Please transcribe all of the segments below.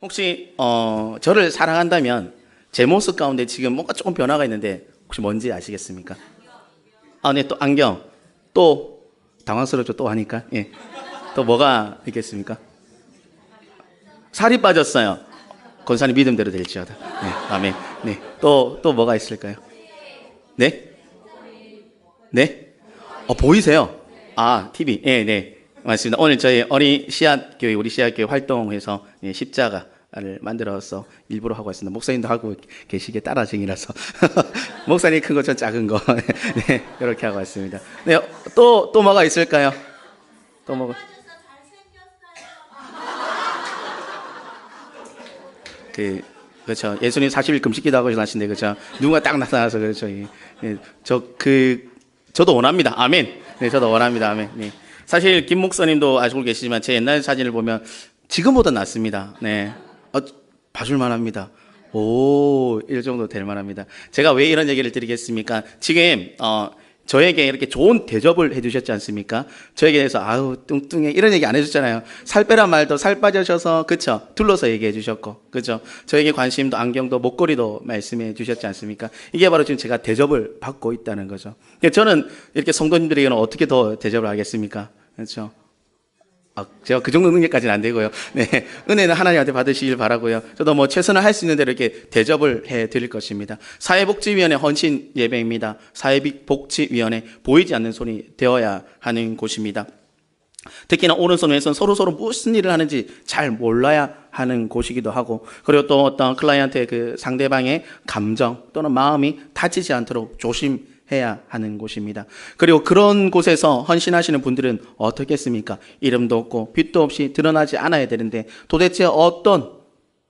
혹시 저를 사랑한다면 제 모습 가운데 지금 뭔가 조금 변화가 있는데 혹시 뭔지 아시겠습니까? 아, 네, 또 안경. 또 당황스럽죠. 또 하니까. 예. 또 뭐가 있겠습니까? 살이 빠졌어요. 권사님 믿음대로 될지어다. 네, 아멘. 네. 또 뭐가 있을까요? 네? 네? 보이세요? 아, TV. 예, 네. 맞습니다. 오늘 저희 어린 씨앗교회, 우리 씨앗교회 활동해서 십자가를 만들어서 일부러 하고 있습니다. 목사님도 하고 계시게 따라쟁이라서. 목사님 큰 거, 전 작은 거. 네, 이렇게 하고 있습니다. 네, 또 뭐가 있을까요? 또 뭐가? 그렇죠. 예수님 40일 금식기도 하고 하신데, 그렇죠. 누군가 딱 나타나서, 그렇죠. 예, 저도 원합니다. 아멘. 네, 저도 원합니다. 아멘. 네. 사실, 김 목사님도 아시고 계시지만, 제 옛날 사진을 보면 지금보다 낫습니다. 네. 봐줄만 합니다. 오, 이 정도 될 만합니다. 제가 왜 이런 얘기를 드리겠습니까? 지금, 저에게 이렇게 좋은 대접을 해주셨지 않습니까? 저에게 대해서 아우 뚱뚱해 이런 얘기 안 해줬잖아요. 살 빼란 말도 살 빠져셔서 그쵸? 둘러서 얘기해 주셨고 그죠? 저에게 관심도 안경도 목걸이도 말씀해 주셨지 않습니까? 이게 바로 지금 제가 대접을 받고 있다는 거죠. 저는 이렇게 성도님들에게는 어떻게 더 대접을 하겠습니까? 그렇죠? 제가 그 정도 능력까지는 안 되고요. 네. 은혜는 하나님한테 받으시길 바라고요. 저도 뭐 최선을 할 수 있는 대로 이렇게 대접을 해 드릴 것입니다. 사회복지위원회 헌신 예배입니다. 사회복지위원회 보이지 않는 손이 되어야 하는 곳입니다. 특히나 오른손 왼손 서로 무슨 일을 하는지 잘 몰라야 하는 곳이기도 하고 그리고 또 어떤 클라이언트의 그 상대방의 감정 또는 마음이 다치지 않도록 조심해야 하는 곳입니다. 그리고 그런 곳에서 헌신하시는 분들은 어떻겠습니까? 이름도 없고 빛도 없이 드러나지 않아야 되는데 도대체 어떤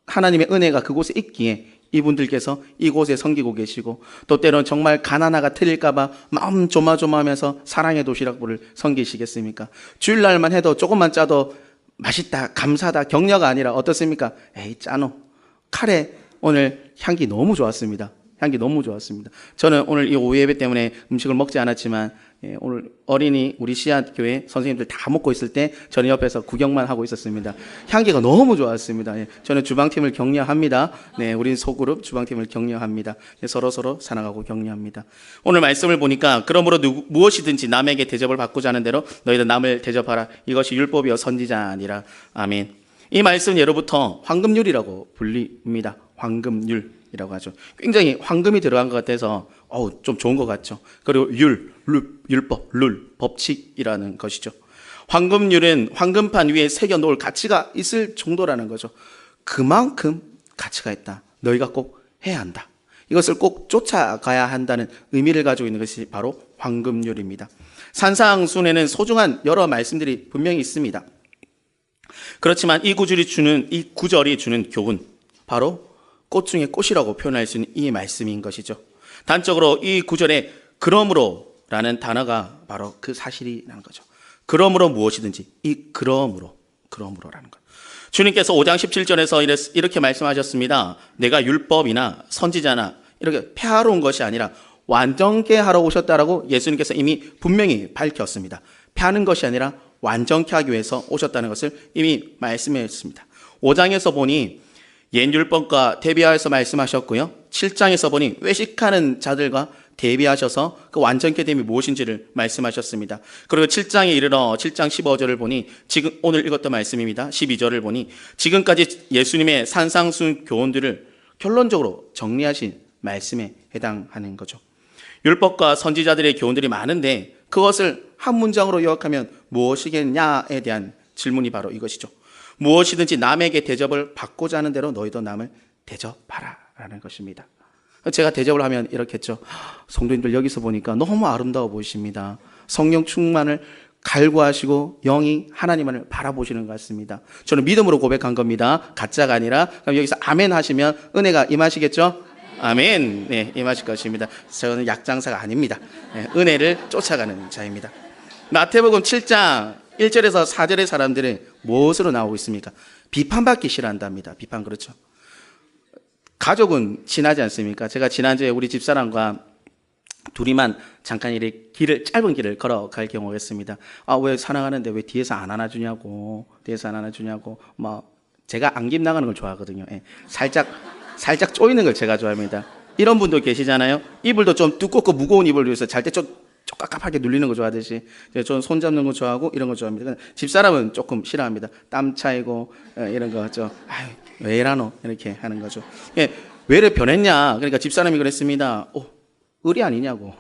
하나님의 은혜가 그곳에 있기에 이분들께서 이곳에 섬기고 계시고 또 때로는 정말 가난하가 틀릴까봐 마음 조마조마하면서 사랑의 도시락부를 섬기시겠습니까? 주일날만 해도 조금만 짜도 맛있다 감사하다 격려가 아니라 어떻습니까? 에이 짜노 카레 오늘 향기 너무 좋았습니다. 향기 너무 좋았습니다. 저는 오늘 이 오후 예배 때문에 음식을 먹지 않았지만 오늘 어린이 우리 씨앗교회 선생님들 다 먹고 있을 때 저는 옆에서 구경만 하고 있었습니다. 향기가 너무 좋았습니다. 저는 주방팀을 격려합니다. 네, 우리 소그룹 주방팀을 격려합니다. 서로 사랑하고 격려합니다. 오늘 말씀을 보니까 그러므로 무엇이든지 남에게 대접을 받고자 하는 대로 너희들 남을 대접하라. 이것이 율법이요 선지자 아니라. 아멘. 이 말씀은 예로부터 황금률이라고 불립니다. 황금률. 이라고 하죠. 굉장히 황금이 들어간 것 같아서 좀 좋은 것 같죠. 그리고 율법, 룰, 법칙이라는 것이죠. 황금률은 황금판 위에 새겨 놓을 가치가 있을 정도라는 거죠. 그만큼 가치가 있다. 너희가 꼭 해야 한다. 이것을 꼭 쫓아가야 한다는 의미를 가지고 있는 것이 바로 황금률입니다. 산상순에는 소중한 여러 말씀들이 분명히 있습니다. 그렇지만 이 구절이 주는 교훈, 바로 꽃 중에 꽃이라고 표현할 수 있는 이 말씀인 것이죠. 단적으로 이 구절에 그러므로라는 단어가 바로 그 사실이라는 거죠. 그러므로 무엇이든지 이 그러므로라는 것. 주님께서 5장 17절에서 이렇게 말씀하셨습니다. 내가 율법이나 선지자나 이렇게 폐하러 온 것이 아니라 완전케 하러 오셨다라고 예수님께서 이미 분명히 밝혔습니다. 폐하는 것이 아니라 완전케 하기 위해서 오셨다는 것을 이미 말씀했습니다. 5장에서 보니 옛 율법과 대비하여서 말씀하셨고요. 7장에서 보니 외식하는 자들과 대비하셔서 그 완전케 됨이 무엇인지를 말씀하셨습니다. 그리고 7장에 이르러 7장 15절을 보니 지금 오늘 읽었던 말씀입니다. 12절을 보니 지금까지 예수님의 산상순 교훈들을 결론적으로 정리하신 말씀에 해당하는 거죠. 율법과 선지자들의 교훈들이 많은데 그것을 한 문장으로 요약하면 무엇이겠냐에 대한 질문이 바로 이것이죠. 무엇이든지 남에게 대접을 받고자 하는 대로 너희도 남을 대접하라 라는 것입니다. 제가 대접을 하면 이렇겠죠. 성도님들 여기서 보니까 너무 아름다워 보이십니다. 성령 충만을 갈구하시고 영이 하나님만을 바라보시는 것 같습니다. 저는 믿음으로 고백한 겁니다. 가짜가 아니라. 그럼 여기서 아멘 하시면 은혜가 임하시겠죠? 아멘. 네, 임하실 것입니다. 저는 약장사가 아닙니다. 네, 은혜를 쫓아가는 자입니다. 마태복음 7장 1절에서 4절의 사람들은 무엇으로 나오고 있습니까? 비판받기 싫어한답니다. 비판 그렇죠. 가족은 친하지 않습니까? 제가 지난주에 우리 집사람과 둘이만 잠깐 이렇게 짧은 길을 걸어갈 경우였습니다. 왜 사랑하는데 왜 뒤에서 안 안아주냐고, 제가 안김 나가는 걸 좋아하거든요. 예. 살짝 쪼이는 걸 제가 좋아합니다. 이런 분도 계시잖아요. 이불도 좀 두껍고 무거운 이불을 위해서 잘 때 좀 깝깝하게 눌리는 거 좋아하듯이 저는 손 잡는 거 좋아하고 이런 거 좋아합니다. 집사람은 조금 싫어합니다. 땀 차이고 이런 거 좀 왜 이러노 이렇게 하는 거죠. 예, 왜 이렇게 변했냐? 그러니까 집사람이 그랬습니다. 의리 아니냐고.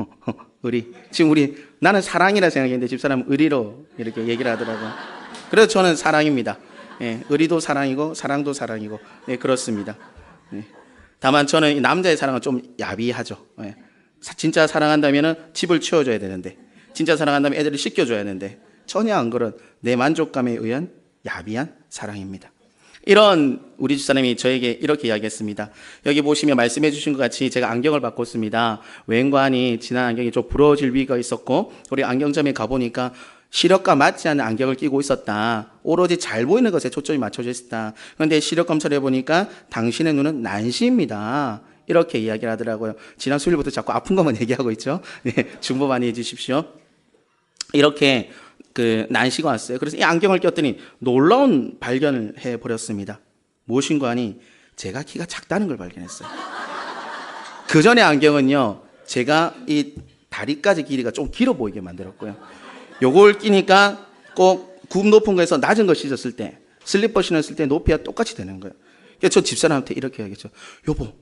의리. 지금 나는 사랑이라 생각했는데 집사람은 의리로 이렇게 얘기를 하더라고요. 그래서 저는 사랑입니다. 예, 의리도 사랑이고 사랑도 사랑이고 예, 그렇습니다. 예. 다만 저는 이 남자의 사랑은 좀 야비하죠. 예. 진짜 사랑한다면은 집을 치워줘야 되는데, 진짜 사랑한다면 애들을 씻겨줘야 되는데 전혀 안 그런 내 만족감에 의한 야비한 사랑입니다. 이런 우리 집사람이 저에게 이렇게 이야기했습니다. 여기 보시면 말씀해 주신 것 같이 제가 안경을 바꿨습니다. 웬관이 지난 안경이 좀 부러질 위가 있었고 우리 안경점에 가보니까 시력과 맞지 않는 안경을 끼고 있었다. 오로지 잘 보이는 것에 초점이 맞춰져 있었다. 그런데 시력 검사를 해보니까 당신의 눈은 난시입니다. 이렇게 이야기를 하더라고요. 지난 수요일부터 자꾸 아픈 것만 얘기하고 있죠. 네, 중보 많이 해주십시오. 이렇게 난시가 왔어요. 그래서 이 안경을 꼈더니 놀라운 발견을 해버렸습니다. 무엇인가 하니 제가 키가 작다는 걸 발견했어요. 그 전에 안경은요, 제가 이 다리까지 길이가 좀 길어 보이게 만들었고요. 요걸 끼니까 꼭 굽 높은 거에서 낮은 거 신었을 때, 슬리퍼 신었을 때 높이가 똑같이 되는 거예요. 그래서 저 집사람한테 이렇게 얘기했죠. 여보,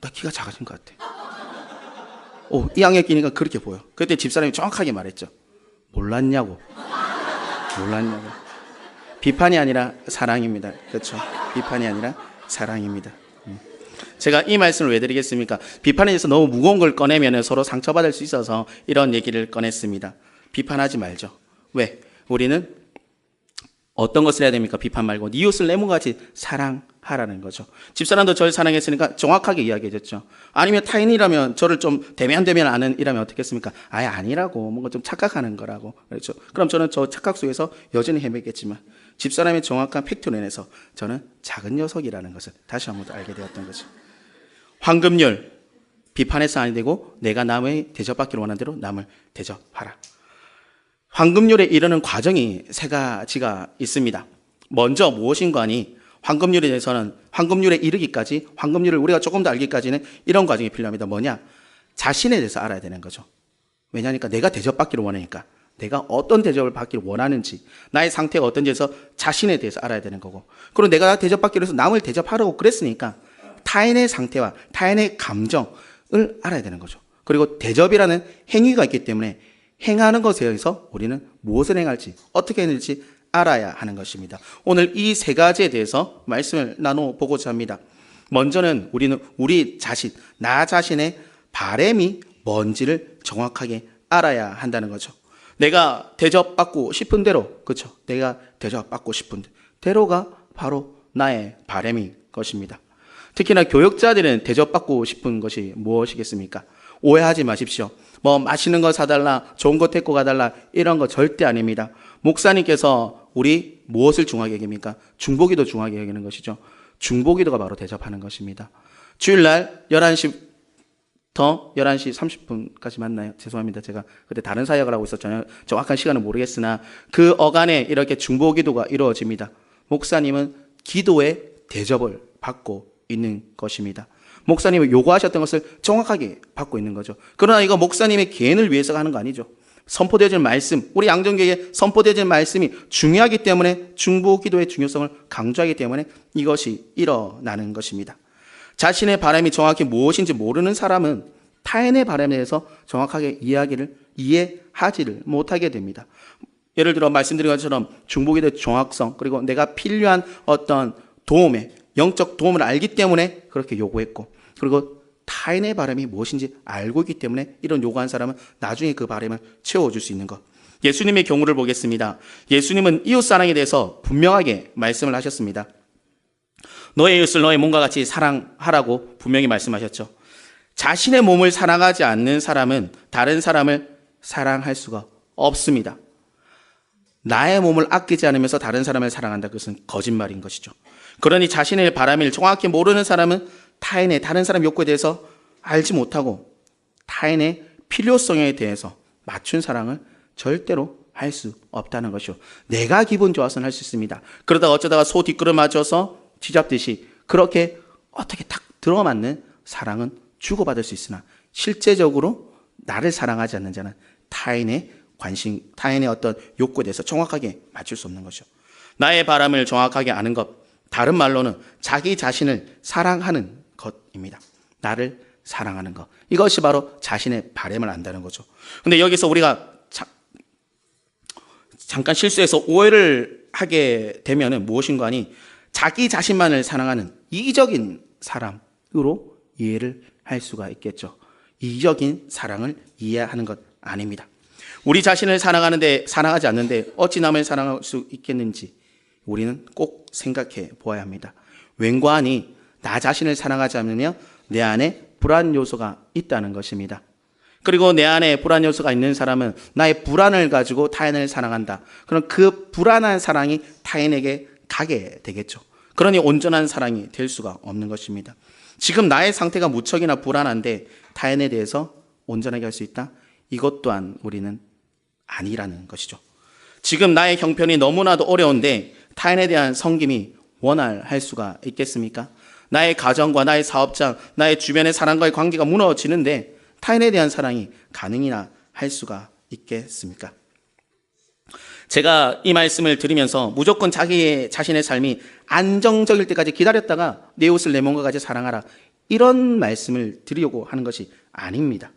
나 키가 작아진 것 같아. 이 안경 끼니까 그렇게 보여. 그때 집사람이 정확하게 말했죠. 몰랐냐고. 비판이 아니라 사랑입니다. 그렇죠. 비판이 아니라 사랑입니다. 제가 이 말씀을 왜 드리겠습니까? 비판에 대해서 너무 무거운 걸 꺼내면 서로 상처받을 수 있어서 이런 얘기를 꺼냈습니다. 비판하지 말죠. 왜? 우리는 어떤 것을 해야 됩니까? 비판 말고 네 이웃을 내 몸과 같이 사랑하라는 거죠. 집사람도 저를 사랑했으니까 정확하게 이야기해줬죠. 아니면 타인이라면 저를 좀 대면 아는 이라면 어떻겠습니까? 아예 아니라고, 뭔가 좀 착각하는 거라고. 그렇죠. 그럼 저는 저 착각 속에서 여전히 헤매겠지만 집사람의 정확한 팩트로 인해서 저는 작은 녀석이라는 것을 다시 한번 알게 되었던 거죠. 황금률, 비판해서 아니 되고 내가 남의 대접받기를 원하는 대로 남을 대접하라. 황금률에 이르는 과정이 세 가지가 있습니다. 먼저 무엇인가 하니 황금률에 대해서는 황금률에 이르기까지, 황금률을 우리가 조금 더 알기까지는 이런 과정이 필요합니다. 뭐냐? 자신에 대해서 알아야 되는 거죠. 왜냐하니까 내가 대접받기를 원하니까, 내가 어떤 대접을 받기를 원하는지, 나의 상태가 어떤지 해서 자신에 대해서 알아야 되는 거고, 그리고 내가 대접받기로 해서 남을 대접하라고 그랬으니까 타인의 상태와 타인의 감정을 알아야 되는 거죠. 그리고 대접이라는 행위가 있기 때문에 행하는 것에 의해서 우리는 무엇을 행할지, 어떻게 해야 될지 알아야 하는 것입니다. 오늘 이 세 가지에 대해서 말씀을 나눠보고자 합니다. 먼저는 우리는 우리 자신, 나 자신의 바람이 뭔지를 정확하게 알아야 한다는 거죠. 내가 대접받고 싶은 대로, 그렇죠? 내가 대접받고 싶은 대로가 바로 나의 바람인 것입니다. 특히나 교역자들은 대접받고 싶은 것이 무엇이겠습니까? 오해하지 마십시오. 뭐 맛있는 거 사달라, 좋은 거 데리고 가달라, 이런 거 절대 아닙니다. 목사님께서 우리 무엇을 중하게 여깁니까? 중보기도 중하게 여기는 것이죠. 중보기도가 바로 대접하는 것입니다. 주일날 11시부터 11시 30분까지 맞나요? 죄송합니다. 제가 그때 다른 사역을 하고 있었죠. 정확한 시간은 모르겠으나 그 어간에 이렇게 중보기도가 이루어집니다. 목사님은 기도의 대접을 받고 있는 것입니다. 목사님이 요구하셨던 것을 정확하게 받고 있는 거죠. 그러나 이거 목사님의 개인을 위해서 하는 거 아니죠. 선포되어진 말씀, 우리 양정교회에 선포되어진 말씀이 중요하기 때문에 중보기도의 중요성을 강조하기 때문에 이것이 일어나는 것입니다. 자신의 바람이 정확히 무엇인지 모르는 사람은 타인의 바람에 대해서 정확하게 이해하지를 못하게 됩니다. 예를 들어 말씀드린 것처럼 중보기도의 정확성, 그리고 내가 필요한 어떤 영적 도움을 알기 때문에 그렇게 요구했고, 그리고 타인의 바람이 무엇인지 알고 있기 때문에 이런 요구한 사람은 나중에 그 바람을 채워줄 수 있는 것. 예수님의 경우를 보겠습니다. 예수님은 이웃사랑에 대해서 분명하게 말씀을 하셨습니다. 너의 이웃을 너의 몸과 같이 사랑하라고 분명히 말씀하셨죠. 자신의 몸을 사랑하지 않는 사람은 다른 사람을 사랑할 수가 없습니다. 나의 몸을 아끼지 않으면서 다른 사람을 사랑한다. 그것은 거짓말인 것이죠. 그러니 자신의 바람을 정확히 모르는 사람은 타인의 다른 사람 욕구에 대해서 알지 못하고 타인의 필요성에 대해서 맞춘 사랑을 절대로 할 수 없다는 것이요. 내가 기분 좋아서는 할 수 있습니다. 그러다가 어쩌다가 소 뒷걸음 맞아서 쥐잡듯이 그렇게 어떻게 탁 들어맞는 사랑은 주고받을 수 있으나 실제적으로 나를 사랑하지 않는 자는 타인의 관심, 타인의 어떤 욕구에 대해서 정확하게 맞출 수 없는 것이죠. 나의 바람을 정확하게 아는 것, 다른 말로는 자기 자신을 사랑하는 것입니다. 나를 사랑하는 것. 이것이 바로 자신의 바람을 안다는 거죠. 근데 여기서 우리가 잠깐 실수해서 오해를 하게 되면은 무엇인가 하니 자기 자신만을 사랑하는 이기적인 사랑으로 이해를 할 수가 있겠죠. 이기적인 사랑을 이해하는 것 아닙니다. 우리 자신을 사랑하지 않는데 어찌 남을 사랑할 수 있겠는지 우리는 꼭 생각해 보아야 합니다. 웬관하니 나 자신을 사랑하지 않으면 내 안에 불안 요소가 있다는 것입니다. 그리고 내 안에 불안 요소가 있는 사람은 나의 불안을 가지고 타인을 사랑한다. 그럼 그 불안한 사랑이 타인에게 가게 되겠죠. 그러니 온전한 사랑이 될 수가 없는 것입니다. 지금 나의 상태가 무척이나 불안한데 타인에 대해서 온전하게 할 수 있다? 이것 또한 우리는 아니라는 것이죠. 지금 나의 형편이 너무나도 어려운데 타인에 대한 섬김이 원활할 수가 있겠습니까? 나의 가정과 나의 사업장, 나의 주변의 사람과의 관계가 무너지는데 타인에 대한 사랑이 가능이나 할 수가 있겠습니까? 제가 이 말씀을 드리면서 무조건 자기 자신의 삶이 안정적일 때까지 기다렸다가 내 옷을 내 몸과 같이 사랑하라, 이런 말씀을 드리려고 하는 것이 아닙니다.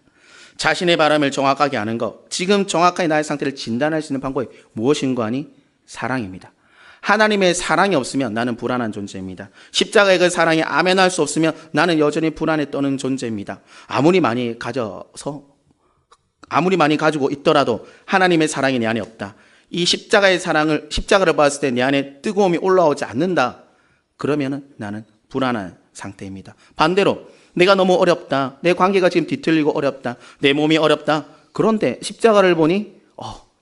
자신의 바람을 정확하게 아는 것, 지금 정확하게 나의 상태를 진단할 수 있는 방법이 무엇인가 하니 사랑입니다. 하나님의 사랑이 없으면 나는 불안한 존재입니다. 십자가의 그 사랑에 아멘할 수 없으면 나는 여전히 불안에 떠는 존재입니다. 아무리 많이 가지고 있더라도 하나님의 사랑이 내 안에 없다. 이 십자가를 봤을 때 내 안에 뜨거움이 올라오지 않는다. 그러면은 나는 불안한 상태입니다. 반대로 내가 너무 어렵다. 내 관계가 지금 뒤틀리고 어렵다. 내 몸이 어렵다. 그런데 십자가를 보니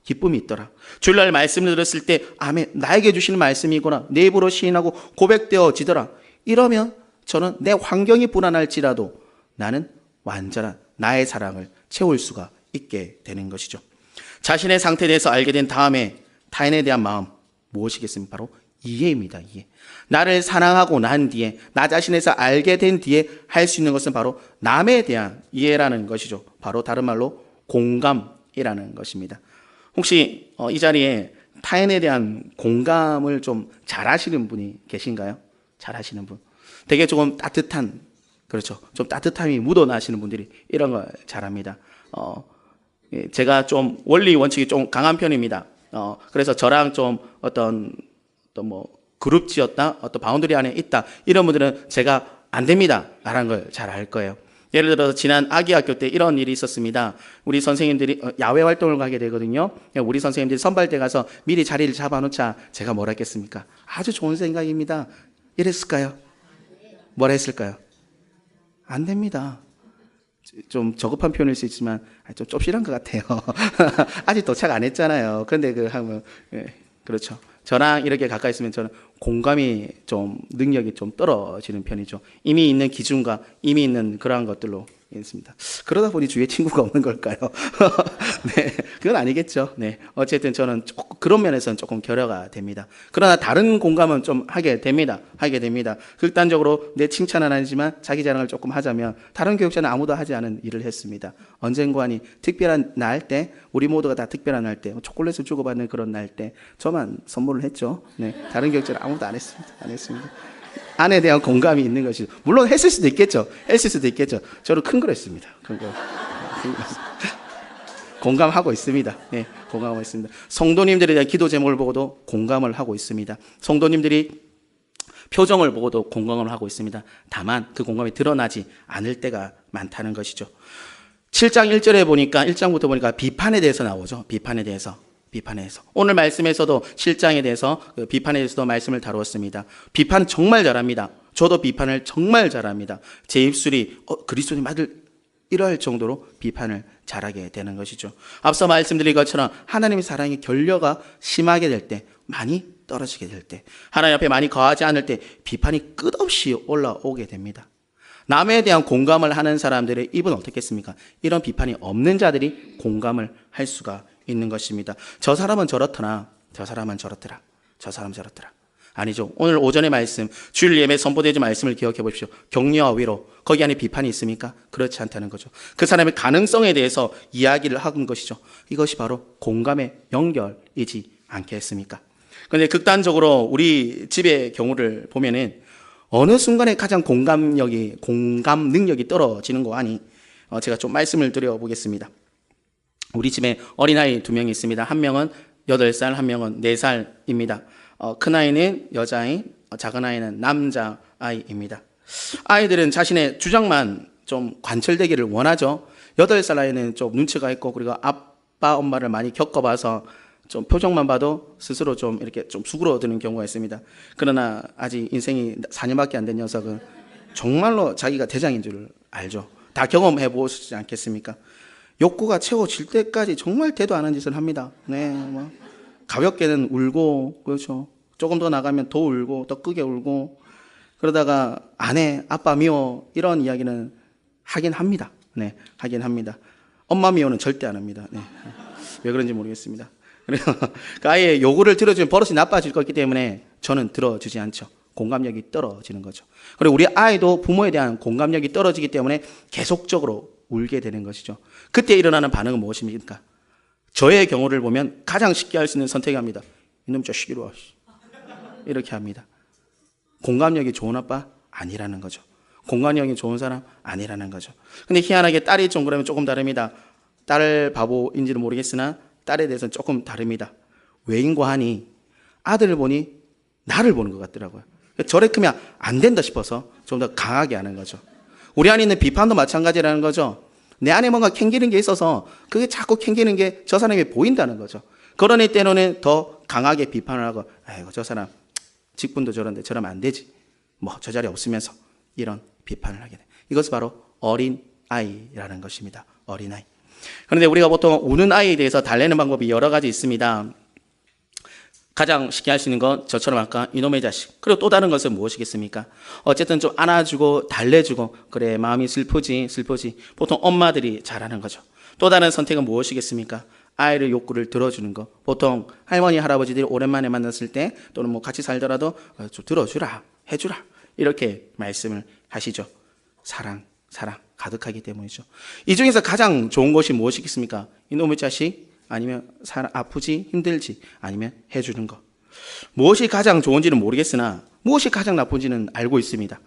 기쁨이 있더라. 주일날 말씀을 들었을 때 아멘, 나에게 주시는 말씀이구나. 내 입으로 시인하고 고백되어지더라. 이러면 저는 내 환경이 불안할지라도 나는 완전한 나의 사랑을 채울 수가 있게 되는 것이죠. 자신의 상태에 대해서 알게 된 다음에 타인에 대한 마음 무엇이겠습니까? 바로 이해입니다. 이해. 나를 사랑하고 난 뒤에, 나 자신에서 알게 된 뒤에 할 수 있는 것은 바로 남에 대한 이해라는 것이죠. 바로 다른 말로 공감이라는 것입니다. 혹시 이 자리에 타인에 대한 공감을 좀 잘하시는 분이 계신가요? 잘하시는 분. 되게 조금 따뜻한, 그렇죠. 좀 따뜻함이 묻어나시는 분들이 이런 걸 잘합니다. 제가 좀 원리 원칙이 좀 강한 편입니다. 그래서 저랑 좀 어떤 그룹 지었다, 어떤 바운더리 안에 있다, 이런 분들은 제가 안 됩니다 라는 걸 잘 알 거예요. 예를 들어서 지난 아기학교 때 이런 일이 있었습니다. 우리 선생님들이 야외 활동을 가게 되거든요. 우리 선생님들이 선발대 가서 미리 자리를 잡아놓자. 제가 뭐라 했겠습니까? 아주 좋은 생각입니다. 이랬을까요? 뭐라 했을까요? 안 됩니다. 좀 저급한 표현일 수 있지만 좀 좁실한 것 같아요. 아직 도착 안 했잖아요. 그런데 그렇죠. 저랑 이렇게 가까이 있으면 저는 공감이 좀 능력이 좀 떨어지는 편이죠. 이미 있는 기준과 이미 있는 그러한 것들로 있습니다. 그러다 보니 주위에 친구가 없는 걸까요? 네, 그건 아니겠죠. 네, 어쨌든 저는 조금 그런 면에서는 조금 결여가 됩니다. 그러나 다른 공감은 좀 하게 됩니다. 극단적으로 내 칭찬은 아니지만 자기 자랑을 조금 하자면 다른 교육자는 아무도 하지 않은 일을 했습니다. 언젠가니 특별한 날 때, 우리 모두가 다 특별한 날 때, 초콜릿을 주고받는 그런 날 때 저만 선물을 했죠. 네, 다른 교육자는 아무도 안 했습니다. 안에 대한 공감이 있는 것이죠. 물론 했을 수도 있겠죠. 저는 큰 걸 했습니다. 공감하고 있습니다. 네, 공감하고 있습니다. 성도님들에 대한 기도 제목을 보고도 공감을 하고 있습니다. 성도님들이 표정을 보고도 공감을 하고 있습니다. 다만 그 공감이 드러나지 않을 때가 많다는 것이죠. 7장 1절에 보니까, 1장부터 보니까 비판에 대해서 나오죠. 비판에서. 오늘 말씀에서도 7장에 대해서 비판에 대해서도 말씀을 다루었습니다. 비판 정말 잘합니다. 저도 비판을 정말 잘합니다. 제 입술이 그리스도님 아들 이럴 정도로 비판을 잘하게 되는 것이죠. 앞서 말씀드린 것처럼 하나님의 사랑의 결여가 심하게 될 때, 많이 떨어지게 될 때, 하나님 앞에 많이 거하지 않을 때 비판이 끝없이 올라오게 됩니다. 남에 대한 공감을 하는 사람들의 입은 어떻겠습니까? 이런 비판이 없는 자들이 공감을 할 수가 있는 것입니다. 저 사람은 저렇더나, 저 사람은 저렇더라, 저 사람은 저렇더라. 아니죠. 오늘 오전의 말씀, 주일 예배 선포되지 말씀을 기억해 보십시오. 격려와 위로, 거기 안에 비판이 있습니까? 그렇지 않다는 거죠. 그 사람의 가능성에 대해서 이야기를 하는 것이죠. 이것이 바로 공감의 연결이지 않겠습니까? 그런데 극단적으로 우리 집의 경우를 보면은 어느 순간에 가장 공감 능력이 떨어지는 거 아니? 제가 좀 말씀을 드려보겠습니다. 우리 집에 어린아이 2명이 있습니다. 한 명은 8살, 한 명은 4살입니다. 큰아이는 여자아이, 작은아이는 남자아이입니다. 아이들은 자신의 주장만 좀 관철되기를 원하죠. 8살 아이는 좀 눈치가 있고, 그리고 아빠, 엄마를 많이 겪어봐서 좀 표정만 봐도 스스로 좀 이렇게 좀 수그러드는 경우가 있습니다. 그러나 아직 인생이 4년밖에 안 된 녀석은 정말로 자기가 대장인 줄 알죠. 다 경험해 보시지 않겠습니까? 욕구가 채워질 때까지 정말 대도 않은 짓을 합니다. 네, 뭐 가볍게는 울고, 그렇죠. 조금 더 나가면 더 울고, 더 크게 울고, 그러다가 안 해, 아빠 미워, 이런 이야기는 하긴 합니다. 네, 하긴 합니다. 엄마 미워는 절대 안 합니다. 네. 왜 그런지 모르겠습니다. 그래서 그 아이의 요구를 들어주면 버릇이 나빠질 거기 때문에 저는 들어주지 않죠. 공감력이 떨어지는 거죠. 그리고 우리 아이도 부모에 대한 공감력이 떨어지기 때문에 계속적으로 울게 되는 것이죠. 그때 일어나는 반응은 무엇입니까? 저의 경우를 보면 가장 쉽게 할 수 있는 선택이 합니다. 이놈 자식 이리 와. 이렇게 합니다. 공감력이 좋은 아빠 아니라는 거죠. 공감력이 좋은 사람 아니라는 거죠. 근데 희한하게 딸이 좀 그러면 조금 다릅니다. 딸 바보인지는 모르겠으나 딸에 대해서는 조금 다릅니다. 왜인고 하니 아들을 보니 나를 보는 것 같더라고요. 저래 크면 안 된다 싶어서 좀 더 강하게 하는 거죠. 우리 안에 있는 비판도 마찬가지라는 거죠. 내 안에 뭔가 캥기는 게 있어서 그게 자꾸 캥기는 게 저 사람이 보인다는 거죠. 그러니 때로는 더 강하게 비판을 하고, 아이고 저 사람 직분도 저런데 저러면 안 되지. 뭐 저 자리에 없으면서 이런 비판을 하게 돼. 이것이 바로 어린 아이라는 것입니다. 어린 아이. 그런데 우리가 보통 우는 아이에 대해서 달래는 방법이 여러 가지 있습니다. 가장 쉽게 할 수 있는 건 저처럼 아까 이놈의 자식. 그리고 또 다른 것은 무엇이겠습니까? 어쨌든 좀 안아주고 달래주고, 그래 마음이 슬프지. 보통 엄마들이 잘하는 거죠. 또 다른 선택은 무엇이겠습니까? 아이를 욕구를 들어주는 거. 보통 할머니 할아버지들이 오랜만에 만났을 때 또는 뭐 같이 살더라도 좀 들어주라, 해주라, 이렇게 말씀을 하시죠. 사랑 가득하기 때문이죠. 이 중에서 가장 좋은 것이 무엇이겠습니까? 이놈의 자식, 아니면 아프지 힘들지, 아니면 해주는 것. 무엇이 가장 좋은지는 모르겠으나 무엇이 가장 나쁜지는 알고 있습니다.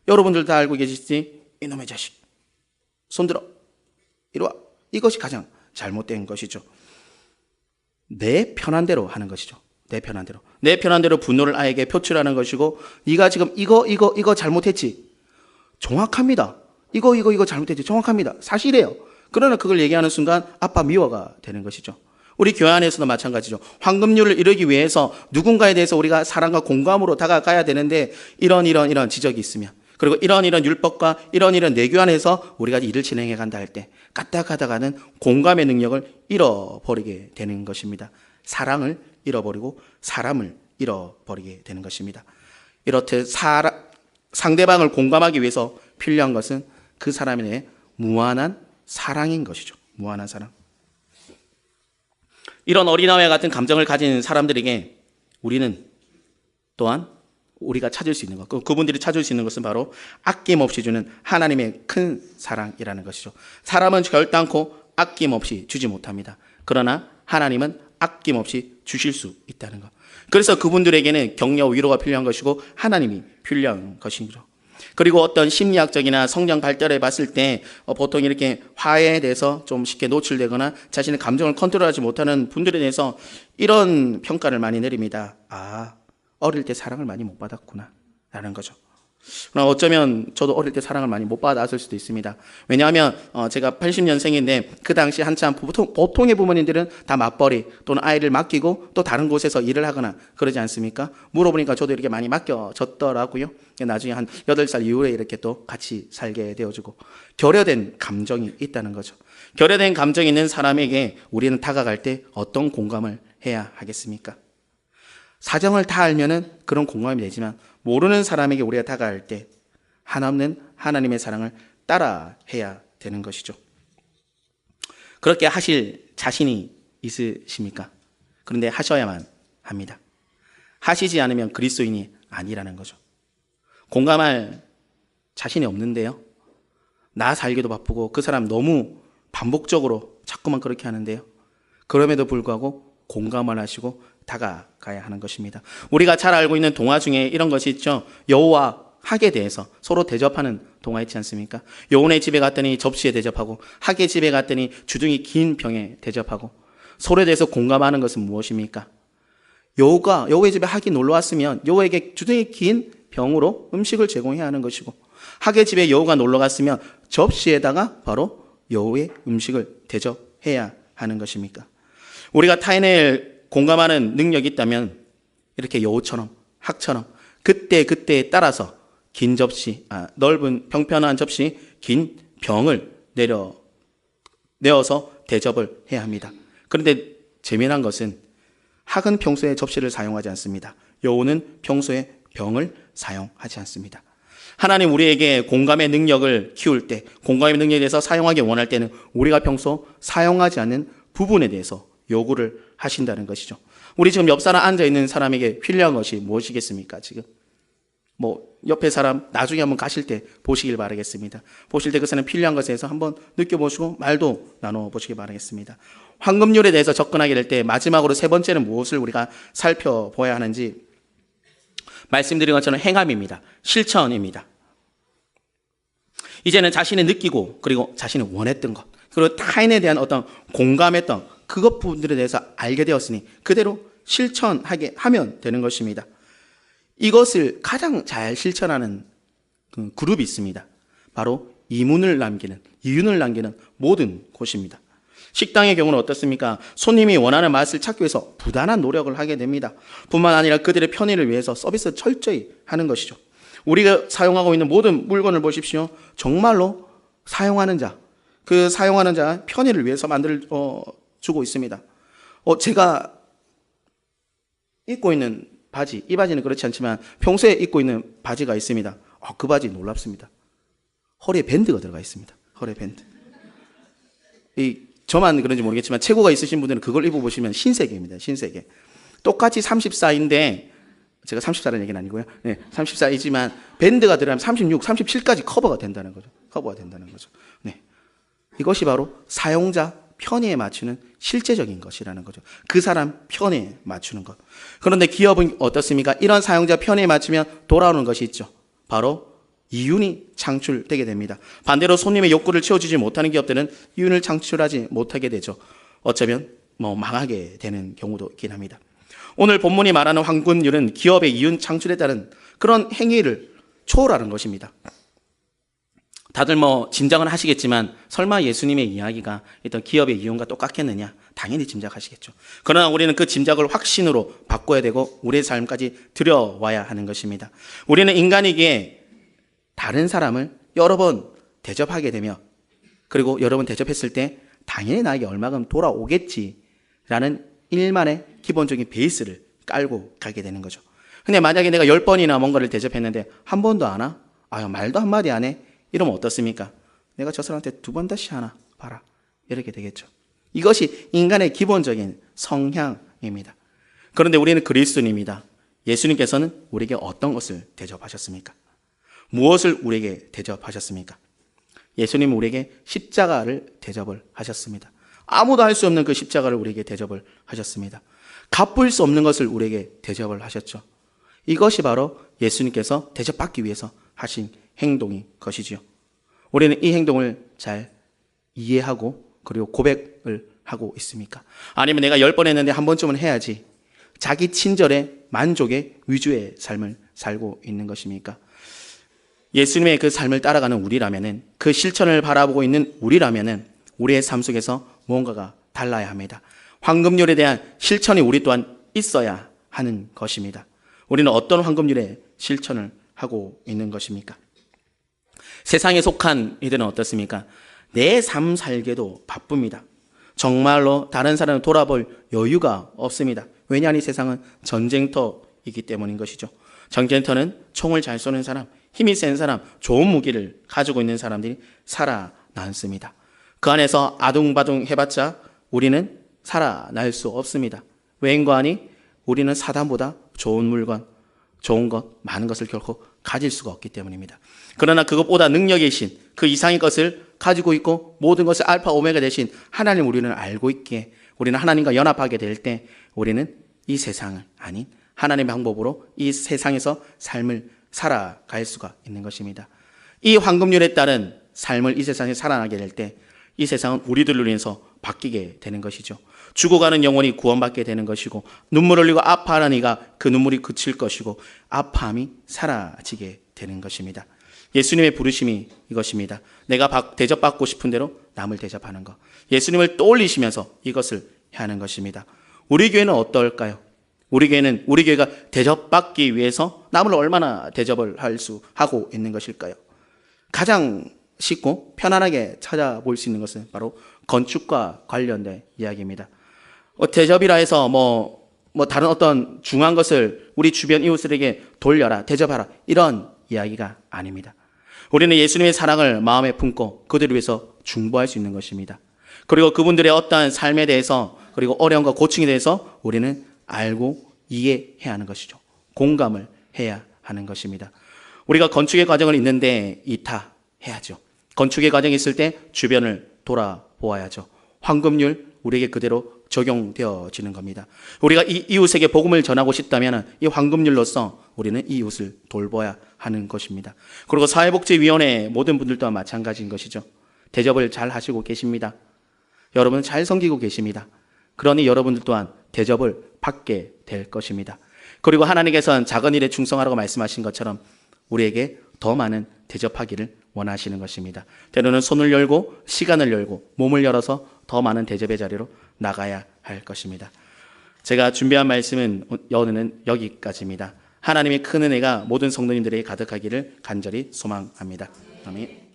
여러분들 다 알고 계시지? 이놈의 자식, 손들어, 이리 와. 이것이 가장 잘못된 것이죠. 내 편한 대로 하는 것이죠. 내 편한 대로 분노를 아이에게 표출하는 것이고, 네가 지금 이거 잘못했지. 정확합니다. 이거 잘못했지. 정확합니다. 사실이에요. 그러나 그걸 얘기하는 순간 아빠 미워가 되는 것이죠. 우리 교회 안에서도 마찬가지죠. 황금률을 이루기 위해서 누군가에 대해서 우리가 사랑과 공감으로 다가가야 되는데 이런 지적이 있으면, 그리고 이런 율법과 이런 내교 안에서 우리가 일을 진행해 간다 할 때 까딱하다가는 공감의 능력을 잃어버리게 되는 것입니다. 사랑을 잃어버리고 사람을 잃어버리게 되는 것입니다. 이렇듯 상대방을 공감하기 위해서 필요한 것은 그 사람에 대해 무한한 사랑인 것이죠. 무한한 사랑. 이런 어린아이와 같은 감정을 가진 사람들에게 우리는 또한 우리가 찾을 수 있는 것, 그분들이 찾을 수 있는 것은 바로 아낌없이 주는 하나님의 큰 사랑이라는 것이죠. 사람은 결단코 아낌없이 주지 못합니다. 그러나 하나님은 아낌없이 주실 수 있다는 것. 그래서 그분들에게는 격려, 위로가 필요한 것이고 하나님이 필요한 것이죠. 그리고 어떤 심리학적이나 성장 발달해 봤을 때 보통 이렇게 화해에 대해서 좀 쉽게 노출되거나 자신의 감정을 컨트롤하지 못하는 분들에 대해서 이런 평가를 많이 내립니다. 아, 어릴 때 사랑을 많이 못 받았구나 라는 거죠. 그러나 어쩌면 저도 어릴 때 사랑을 많이 못 받았을 수도 있습니다. 왜냐하면 제가 80년생인데 그 당시 한참 보통의 부모님들은 다 맞벌이 또는 아이를 맡기고 또 다른 곳에서 일을 하거나 그러지 않습니까? 물어보니까 저도 이렇게 많이 맡겨졌더라고요. 나중에 한 8살 이후에 이렇게 또 같이 살게 되어지고, 결여된 감정이 있다는 거죠. 결여된 감정이 있는 사람에게 우리는 다가갈 때 어떤 공감을 해야 하겠습니까? 사정을 다 알면은 그런 공감이 되지만 모르는 사람에게 우리가 다가갈 때 한없는 하나님의 사랑을 따라 해야 되는 것이죠. 그렇게 하실 자신이 있으십니까? 그런데 하셔야만 합니다. 하시지 않으면 그리스도인이 아니라는 거죠. 공감할 자신이 없는데요. 나 살기도 바쁘고 그 사람 너무 반복적으로 자꾸만 그렇게 하는데요. 그럼에도 불구하고 공감을 하시고 다가가야 하는 것입니다. 우리가 잘 알고 있는 동화 중에 이런 것이 있죠. 여우와 학에 대해서 서로 대접하는 동화 있지 않습니까? 여우네 집에 갔더니 접시에 대접하고 학의 집에 갔더니 주둥이 긴 병에 대접하고 서로에 대해서 공감하는 것은 무엇입니까? 여우의 집에 학이 놀러 왔으면 여우에게 주둥이 긴 병으로 음식을 제공해야 하는 것이고 학의 집에 여우가 놀러 갔으면 접시에다가 바로 여우의 음식을 대접해야 하는 것입니까? 우리가 타인을 공감하는 능력이 있다면 이렇게 여우처럼 학처럼 그때에 따라서 긴 접시, 넓은 평평한 접시, 긴 병을 내어서 대접을 해야 합니다. 그런데 재미난 것은 학은 평소에 접시를 사용하지 않습니다. 여우는 평소에 병을 사용하지 않습니다. 하나님 우리에게 공감의 능력을 키울 때, 공감의 능력에 대해서 사용하기 원할 때는 우리가 평소 사용하지 않는 부분에 대해서 요구를 하신다는 것이죠. 우리 지금 옆 사람 앉아있는 사람에게 필요한 것이 무엇이겠습니까? 지금 옆에 사람 나중에 한번 가실 때 보시길 바라겠습니다. 보실 때 그 사람 필요한 것에 대해서 한번 느껴보시고 말도 나눠보시기 바라겠습니다. 황금률에 대해서 접근하게 될 때 마지막으로 세 번째는 무엇을 우리가 살펴봐야 하는지 말씀드린 것처럼 행함입니다. 실천입니다. 이제는 자신이 느끼고 그리고 자신이 원했던 것 그리고 타인에 대한 어떤 공감했던 그것 부분들에 대해서 알게 되었으니 그대로 실천하게 하면 되는 것입니다. 이것을 가장 잘 실천하는 그룹이 있습니다. 바로 이윤을 남기는 모든 곳입니다. 식당의 경우는 어떻습니까? 손님이 원하는 맛을 찾기 위해서 부단한 노력을 하게 됩니다. 뿐만 아니라 그들의 편의를 위해서 서비스 철저히 하는 것이죠. 우리가 사용하고 있는 모든 물건을 보십시오. 정말로 사용하는 자, 그 사용하는 자 편의를 위해서 주고 있습니다. 제가 입고 있는 바지, 이 바지는 그렇지 않지만 평소에 입고 있는 바지가 있습니다. 그 바지 놀랍습니다. 허리에 밴드가 들어가 있습니다. 허리에 밴드. 저만 그런지 모르겠지만 체구가 있으신 분들은 그걸 입어보시면 신세계입니다. 신세계. 똑같이 34인데 제가 34라는 얘기는 아니고요. 네, 34이지만 밴드가 들어가면 36, 37까지 커버가 된다는 거죠. 네. 이것이 바로 사용자 편의에 맞추는 실제적인 것이라는 거죠. 그 사람 편의에 맞추는 것. 그런데 기업은 어떻습니까? 이런 사용자 편의에 맞추면 돌아오는 것이 있죠. 바로 이윤이 창출되게 됩니다. 반대로 손님의 욕구를 채워주지 못하는 기업들은 이윤을 창출하지 못하게 되죠. 어쩌면 망하게 되는 경우도 있긴 합니다. 오늘 본문이 말하는 황금률은 기업의 이윤 창출에 따른 그런 행위를 초월하는 것입니다. 다들 짐작은 하시겠지만 설마 예수님의 이야기가 일단 기업의 이윤과 똑같겠느냐? 당연히 짐작하시겠죠. 그러나 우리는 그 짐작을 확신으로 바꿔야 되고 우리의 삶까지 들여와야 하는 것입니다. 우리는 인간이기에 다른 사람을 여러 번 대접하게 되며 그리고 여러 번 대접했을 때 당연히 나에게 얼마큼 돌아오겠지라는 일만의 기본적인 베이스를 깔고 가게 되는 거죠. 근데 만약에 내가 10번이나 뭔가를 대접했는데 한 번도 안 와? 말도 한마디 안 해? 이러면 어떻습니까? 내가 저 사람한테 2번 다시 하나 봐라. 이렇게 되겠죠. 이것이 인간의 기본적인 성향입니다. 그런데 우리는 그리스도인입니다. 예수님께서는 우리에게 어떤 것을 대접하셨습니까? 무엇을 우리에게 대접하셨습니까? 예수님은 우리에게 십자가를 대접을 하셨습니다. 아무도 할 수 없는 그 십자가를 우리에게 대접을 하셨습니다. 갚을 수 없는 것을 우리에게 대접을 하셨죠. 이것이 바로 예수님께서 대접받기 위해서 하신 행동인 것이지요. 우리는 이 행동을 잘 이해하고 그리고 고백을 하고 있습니까? 아니면 내가 10번 했는데 한 번쯤은 해야지. 자기 친절의 만족의 위주의 삶을 살고 있는 것입니까? 예수님의 그 삶을 따라가는 우리라면은 그 실천을 바라보고 있는 우리라면은 우리의 삶 속에서 무언가가 달라야 합니다. 황금률에 대한 실천이 우리 또한 있어야 하는 것입니다. 우리는 어떤 황금률의 실천을 하고 있는 것입니까? 세상에 속한 이들은 어떻습니까? 내 삶 살기도 바쁩니다. 정말로 다른 사람을 돌아볼 여유가 없습니다. 왜냐하면 이 세상은 전쟁터이기 때문인 것이죠. 전쟁터는 총을 잘 쏘는 사람, 힘이 센 사람, 좋은 무기를 가지고 있는 사람들이 살아남습니다. 그 안에서 아둥바둥 해봤자 우리는 살아날 수 없습니다. 왜인고하니 우리는 사단보다 좋은 물건, 좋은 것, 많은 것을 결코 가질 수가 없기 때문입니다. 그러나 그것보다 능력이 신 그 이상의 것을 가지고 있고 모든 것을 알파 오메가 되신 하나님 우리는 알고 있기에 우리는 하나님과 연합하게 될 때 우리는 이 세상을 아닌 하나님의 방법으로 이 세상에서 삶을 살아갈 수가 있는 것입니다. 이 황금률에 따른 삶을 이 세상에 살아나게 될 때 이 세상은 우리들로 인해서 바뀌게 되는 것이죠. 죽어가는 영혼이 구원받게 되는 것이고 눈물 흘리고 아파하는 이가 그 눈물이 그칠 것이고 아파함이 사라지게 되는 것입니다. 예수님의 부르심이 이것입니다. 내가 대접받고 싶은 대로 남을 대접하는 것. 예수님을 떠올리시면서 이것을 해야 하는 것입니다. 우리 교회는 어떨까요? 우리 교회가 대접받기 위해서 남을 얼마나 대접을 하고 있는 것일까요? 가장 쉽고 편안하게 찾아볼 수 있는 것은 바로 건축과 관련된 이야기입니다. 대접이라 해서 다른 어떤 중요한 것을 우리 주변 이웃들에게 돌려라, 대접하라 이런 이야기가 아닙니다. 우리는 예수님의 사랑을 마음에 품고 그들을 위해서 중보할 수 있는 것입니다. 그리고 그분들의 어떠한 삶에 대해서 그리고 어려움과 고충에 대해서 우리는 알고 이해해야 하는 것이죠. 공감을 해야 하는 것입니다. 우리가 건축의 과정을 있는데 이타해야죠. 건축의 과정이 있을 때 주변을 돌아보아야죠. 황금률 우리에게 그대로 적용되어지는 겁니다. 우리가 이 이웃에게 복음을 전하고 싶다면 이 황금률로서 우리는 이 이웃을 돌봐야 하는 것입니다. 그리고 사회복지위원회 모든 분들 또한 마찬가지인 것이죠. 대접을 잘 하시고 계십니다. 여러분은 잘 섬기고 계십니다. 그러니 여러분들 또한 대접을 받게 될 것입니다. 그리고 하나님께서는 작은 일에 충성하라고 말씀하신 것처럼 우리에게 더 많은 대접하기를 원하시는 것입니다. 때로는 손을 열고 시간을 열고 몸을 열어서 더 많은 대접의 자리로 나가야 할 것입니다. 제가 준비한 말씀은 오늘은 여기까지입니다. 하나님의 큰 은혜가 모든 성도님들에게 가득하기를 간절히 소망합니다. 아멘.